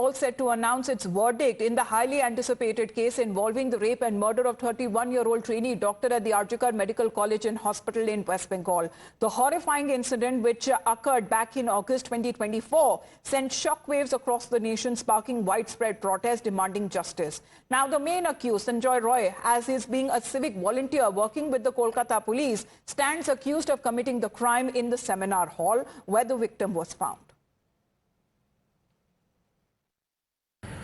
all set to announce its verdict in the highly anticipated case involving the rape and murder of 31-year-old trainee doctor at the Arjikar Medical College and Hospital in West Bengal. The horrifying incident, which occurred back in August 2024, sent shockwaves across the nation, sparking widespread protest demanding justice. Now, the main accused, Sanjay Roy, as is being a civic volunteer working with the Kolkata police, stands accused of committing the crime in the seminar hall where the victim was found.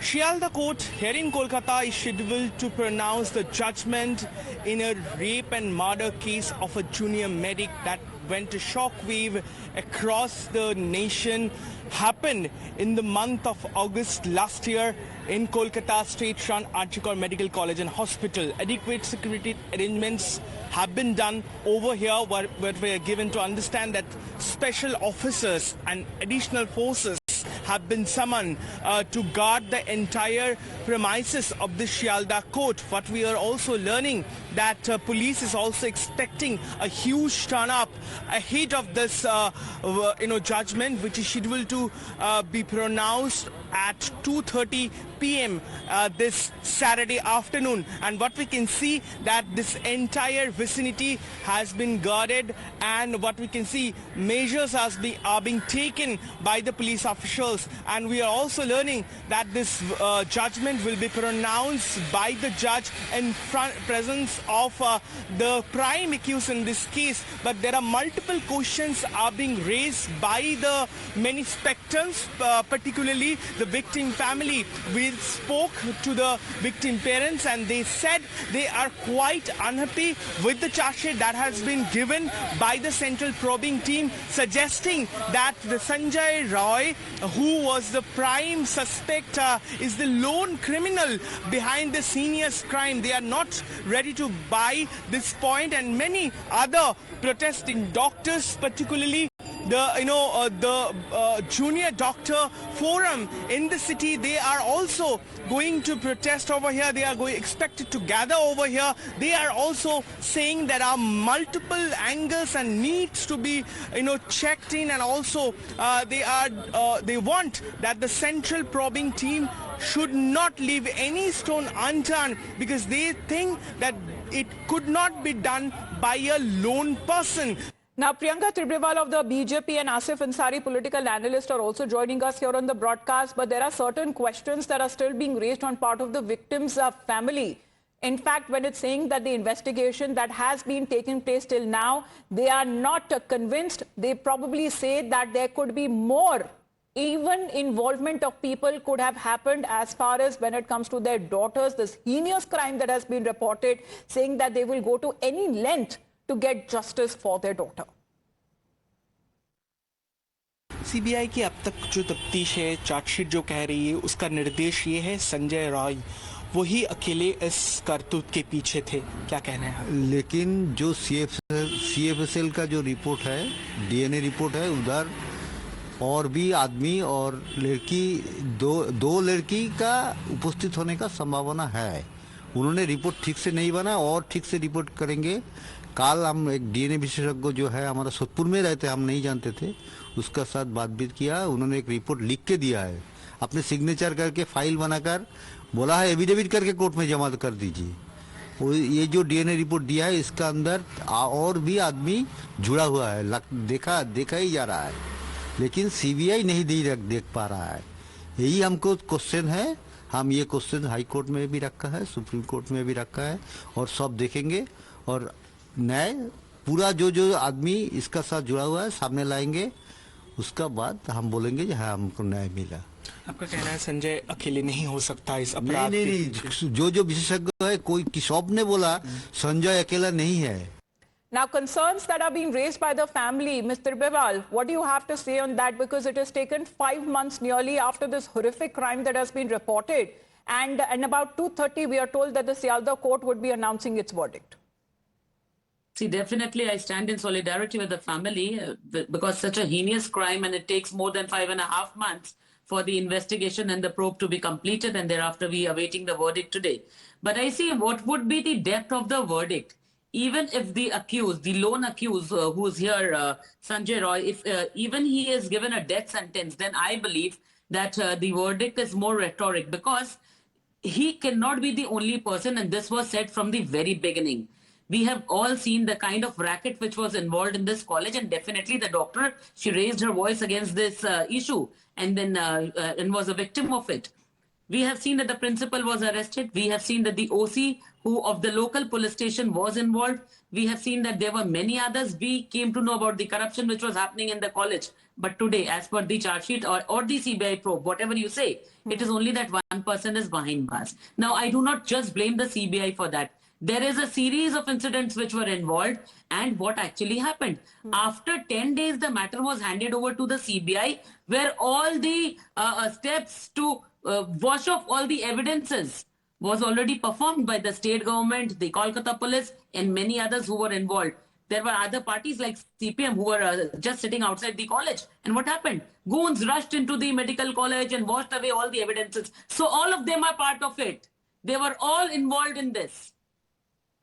Shialda Court here in Kolkata is scheduled to pronounce the judgment in a rape and murder case of a junior medic that went a shockwave across the nation. Happened in the month of August last year in Kolkata state-run Arjikar Medical College and Hospital. Adequate security arrangements have been done over here, where we are given to understand that special officers and additional forces have been summoned to guard the entire premises of the Shialda court. What we are also learning that police is also expecting a huge turn-up ahead of this judgment, which is scheduled to be pronounced at 2:30 p.m. This Saturday afternoon. And what we can see that this entire vicinity has been guarded, and what we can see, measures are being taken by the police officials. And we are also learning that this judgment will be pronounced by the judge in presence of the prime accused in this case. But there are multiple questions are being raised by the many spectators, particularly the victim family. We spoke to the victim parents, and they said they are quite unhappy with the charge sheet that has been given by the central probing team, suggesting that the Sanjay Roy, who was the prime suspect, is the lone criminal behind the senior's crime. They are not ready to buy this point, and many other protesting doctors, particularly the junior doctor forum in the city, they are also going to protest over here. They are expected to gather over here. They are also saying there are multiple angles and needs to be checked in, and also they want that the central probing team should not leave any stone unturned, because they think that it could not be done by a lone person. Now, Priyanka Tibrewal of the BJP and Asif Ansari, political analyst, are also joining us here on the broadcast. But there are certain questions that are still being raised on part of the victim's family. In fact, when it's saying that the investigation that has been taking place till now, they are not convinced. They probably say that there could be more. Even involvement of people could have happened as far as when it comes to their daughters. This heinous crime that has been reported, saying that they will go to any length to get justice for their daughter. CBI की अब तक जो तफ्तीश है, chargesheet जो कह रही है, उसका निर्देश ये है संजय रॉय वही अकेले इस करतूत के पीछे थे। क्या कहना है? लेकिन जो सीएफएसएल का जो रिपोर्ट है, डीएनए रिपोर्ट है, उधर और भी आदमी और लड़की दो लड़की का उपस्थित होने का संभावना है। उन्होंने रिपोर्ट ठीक से नहीं बना और ठीक से रिपोर्ट करेंगे। कल हम एक डीएनए विशेषज्ञ जो है, हमारा सोदपुर में रहते, हम नहीं जानते थे, उसका साथ बातचीत किया। उन्होंने एक रिपोर्ट लिख के दिया है, अपने सिग्नेचर करके फाइल बनाकर बोला है एफिडेविट करके कोर्ट में जमा कर दीजिए। ये जो डीएनए रिपोर्ट दिया है, इसका अंदर और भी आदमी जुड़ा हुआ है, देखा ही जा रहा है, लेकिन सीबीआई नहीं देख पा रहा है। यही हमको क्वेश्चन है। हम ये क्वेश्चन हाई कोर्ट में भी रखा है, सुप्रीम कोर्ट में भी रखा है, और सब देखेंगे और न्याय पूरा जो आदमी इसका साथ जुड़ा हुआ है सामने लाएंगे। उसका बाद हम बोलेंगे कि हाँ, हमको न्याय मिला। आपका कहना है संजय अकेले नहीं हो सकता इस अपराध? नहीं, जो विशेषज्ञ है, कोई किसोब ने बोला संजय अकेला नहीं है। Now, concerns that are being raised by the family, Mr. Tibrewal, what do you have to say on that? Because it has taken 5 months nearly after this horrific crime that has been reported. And about 2:30, we are told that the Shialda court would be announcing its verdict. See, definitely I stand in solidarity with the family because such a heinous crime, and it takes more than 5.5 months for the investigation and the probe to be completed, and thereafter we are awaiting the verdict today. But I see what would be the depth of the verdict. Even if the accused, the lone accused who's here, Sanjay Roy, if even he is given a death sentence, then I believe that the verdict is more rhetoric, because he cannot be the only person, and this was said from the very beginning. We have all seen the kind of racket which was involved in this college, and definitely the doctor, she raised her voice against this issue, and then and was a victim of it. We have seen that the principal was arrested. We have seen that the OC who of the local police station was involved. We have seen that there were many others. We came to know about the corruption which was happening in the college. But today, as per the charge sheet or the CBI probe, whatever you say, it is only that one person is behind bars. Now, I do not just blame the CBI for that. There is a series of incidents which were involved, and what actually happened. After 10 days, the matter was handed over to the CBI, where all the steps to wash off all the evidences was already performed by the state government, the Kolkata police, and many others who were involved. There were other parties like CPM who were just sitting outside the college. And what happened? Goons rushed into the medical college and washed away all the evidences. So all of them are part of it. They were all involved in this.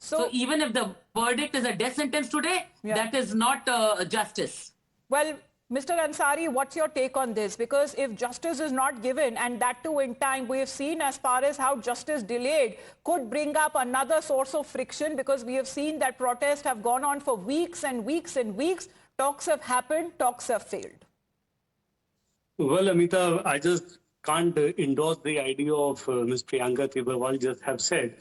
So even if the verdict is a death sentence today, that is not justice. Well, Mr. Ansari, what's your take on this? Because if justice is not given, and that too in time, we have seen as far as how justice delayed could bring up another source of friction, because we have seen that protests have gone on for weeks and weeks and weeks. Talks have happened, talks have failed. Well, Amita, I just can't endorse the idea of Ms. Priyanka Tibrewal just have said.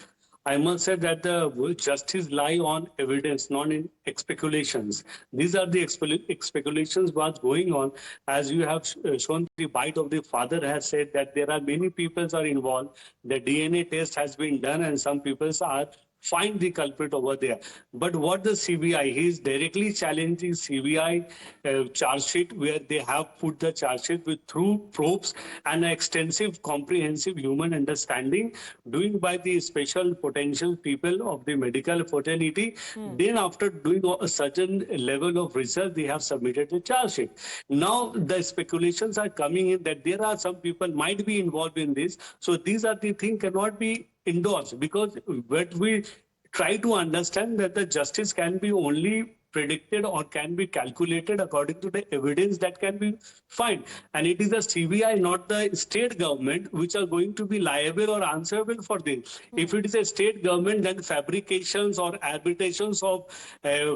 I must say that the justice lie on evidence, not in speculations. These are the speculations what's going on. As you have shown, the bite of the father has said that there are many people are involved. The DNA test has been done, and some people are find the culprit over there. But what the CBI, he is directly challenging CBI charge sheet, where they have put the charge sheet with through probes and extensive comprehensive human understanding doing by the special potential people of the medical fraternity. Then after doing a certain level of research, they have submitted the charge sheet. Now the speculations are coming in that there are some people might be involved in this. So these are the things cannot be endorsed, because what we try to understand that the justice can be only predicted or can be calculated according to the evidence that can be found. And it is the CBI, not the state government, which are going to be liable or answerable for this. If it is a state government, then fabrications or arbitrations of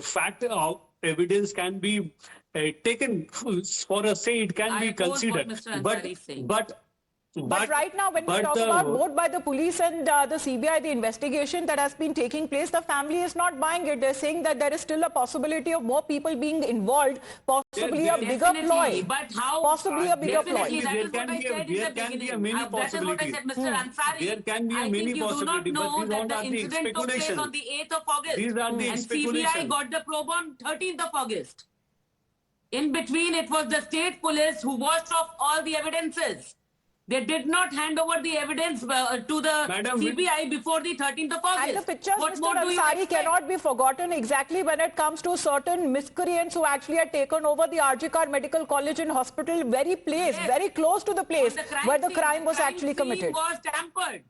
fact of evidence can be taken for a say, it can be considered. But right now, when we talk about both by the police and the CBI, the investigation that has been taking place, the family is not buying it. They're saying that there is still a possibility of more people being involved, possibly a bigger ploy. But how? Possibly a bigger ploy. That is what I said in the beginning. That is what I said, Mr. Ansari. There can be a many possibility, you do not know that the incident took place on the 8th of August. These are the and CBI got the probe on 13th of August. In between, it was the state police who washed off all the evidences. They did not hand over the evidence to the CBI before the 13th of August. And the pictures, Mr. Ansari, cannot be forgotten exactly when it comes to certain miscreants who actually had taken over the RGKR Medical College and Hospital, very close to the place where the crime was actually committed. Was tampered.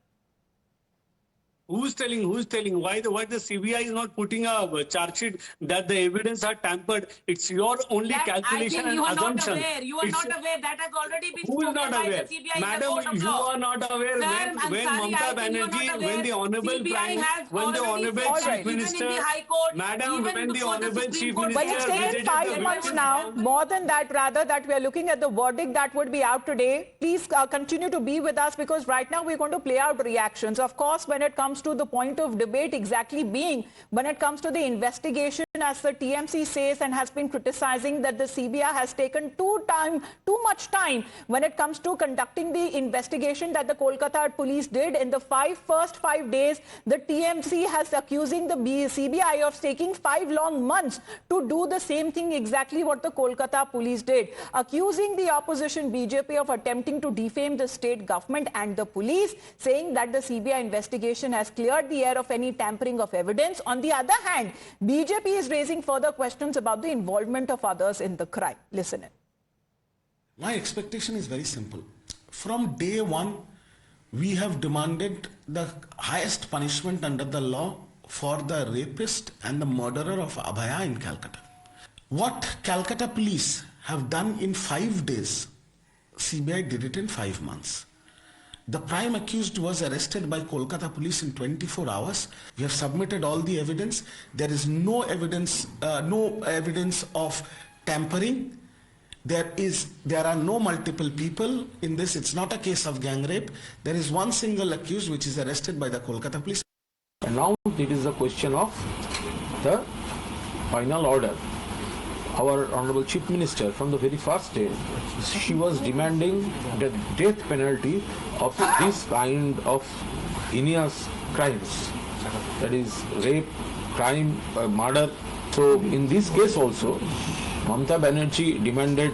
Who's telling? Why the CBI is not putting a charge sheet that the evidence are tampered? It's your only calculation and assumption. You are not aware. That has already been Who is not aware? CBI. Madam, you are not aware. Sir, when Mamata Banerjee, when the Honorable Chief Minister, Madam, when the Honorable Chief Minister, well, it's taken 5 months now, more than that rather, that we are looking at the verdict that would be out today. Please continue to be with us, because right now we're going to play out reactions. Of course, when it comes to the point of debate exactly being when it comes to the investigation, as the TMC says and has been criticizing that the CBI has taken too much time when it comes to conducting the investigation that the Kolkata police did in the first 5 days. The TMC has accusing the CBI of taking 5 long months to do the same thing, exactly what the Kolkata police did, accusing the opposition BJP of attempting to defame the state government and the police, saying that the CBI investigation has cleared the air of any tampering of evidence. On the other hand, BJP is raising further questions about the involvement of others in the crime. Listen in. My expectation is very simple. From day one, we have demanded the highest punishment under the law for the rapist and the murderer of Abhaya in Calcutta. What Calcutta police have done in 5 days CBI did it in 5 months. The prime accused was arrested by Kolkata police in 24 hours. We have submitted all the evidence. There is no evidence of tampering. There are no multiple people in this. It's not a case of gang rape. There is one single accused which is arrested by the Kolkata police. And now it is a question of the final order. Our Honorable Chief Minister, from the very first day, she was demanding the death penalty of this kind of heinous crimes, that is rape, crime, murder. So in this case also, Mamata Banerjee demanded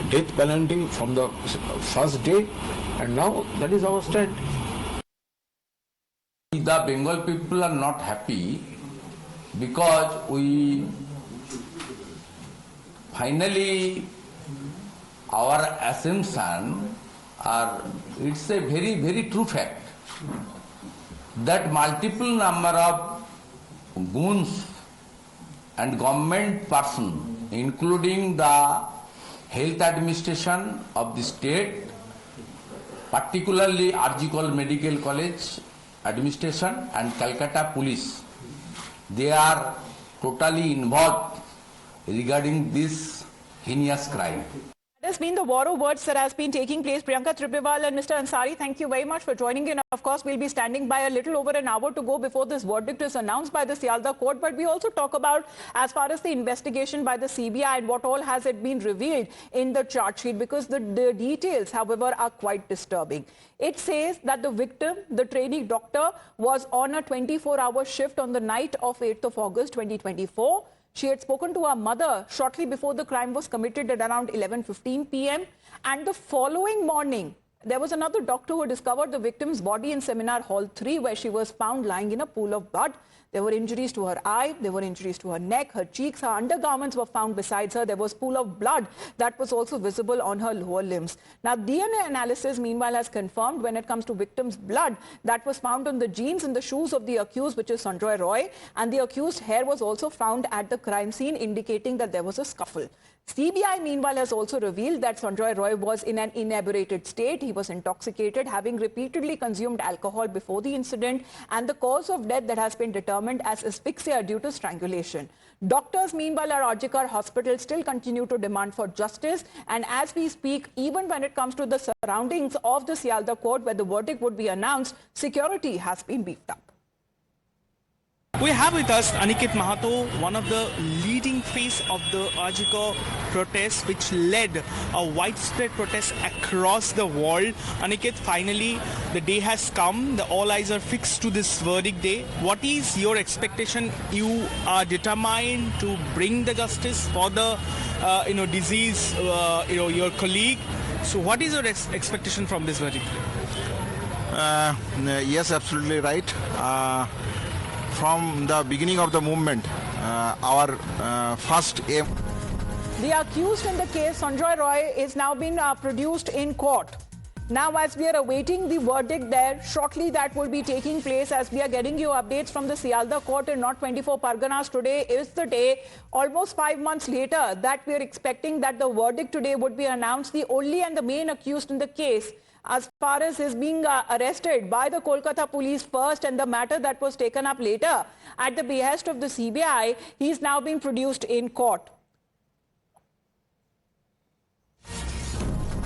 death penalty from the first day, and now that is our stand. The Bengal people are not happy because we finally, our assumption it's a very true fact that multiple number of goons and government person, including the health administration of the state, particularly RG Medical College administration and Calcutta police, they are totally involved regarding this heinous crime. That has been the war of words that has been taking place. Priyanka Tribrewal and Mr. Ansari, thank you very much for joining in. Of course, we'll be standing by a little over an hour to go before this verdict is announced by the Sialdah court. But we also talk about as far as the investigation by the CBI and what all has it been revealed in the charge sheet, because the details, however, are quite disturbing. It says that the victim, the trainee doctor, was on a 24-hour shift on the night of 8th of August 2024. She had spoken to her mother shortly before the crime was committed at around 11:15 p.m. And the following morning, there was another doctor who discovered the victim's body in Seminar Hall 3, where she was found lying in a pool of blood. There were injuries to her eye, there were injuries to her neck, her cheeks, her undergarments were found besides her. There was pool of blood that was also visible on her lower limbs. Now, DNA analysis, meanwhile, has confirmed when it comes to victim's blood that was found on the jeans and the shoes of the accused, which is Sanjoy Roy, and the accused's hair was also found at the crime scene, indicating that there was a scuffle. CBI, meanwhile, has also revealed that Sanjoy Roy was in an inebriated state. He was intoxicated, having repeatedly consumed alcohol before the incident, and the cause of death that has been determined as asphyxia due to strangulation. Doctors, meanwhile, at Arjikar Hospital still continue to demand for justice, and as we speak, even when it comes to the surroundings of the Sialdah court where the verdict would be announced, security has been beefed up. We have with us Aniket Mahato, one of the leading face of the Arjikar protest, which led a widespread protest across the world. Aniket, finally the day has come. All eyes are fixed to this verdict day. What is your expectation? You are determined to bring the justice for the deceased, your colleague. So what is your expectation from this verdict? Yes, absolutely right. From the beginning of the movement, our first aim. The accused in the case, Sanjoy Roy, is now being produced in court. Now, as we are awaiting the verdict there, shortly that will be taking place. As we are getting you updates from the Sialdah court in North 24 Parganas, today is the day, almost 5 months later, that we are expecting that the verdict today would be announced. The only and the main accused in the case, as far as his being arrested by the Kolkata police first, and the matter that was taken up later at the behest of the CBI, he is now being produced in court.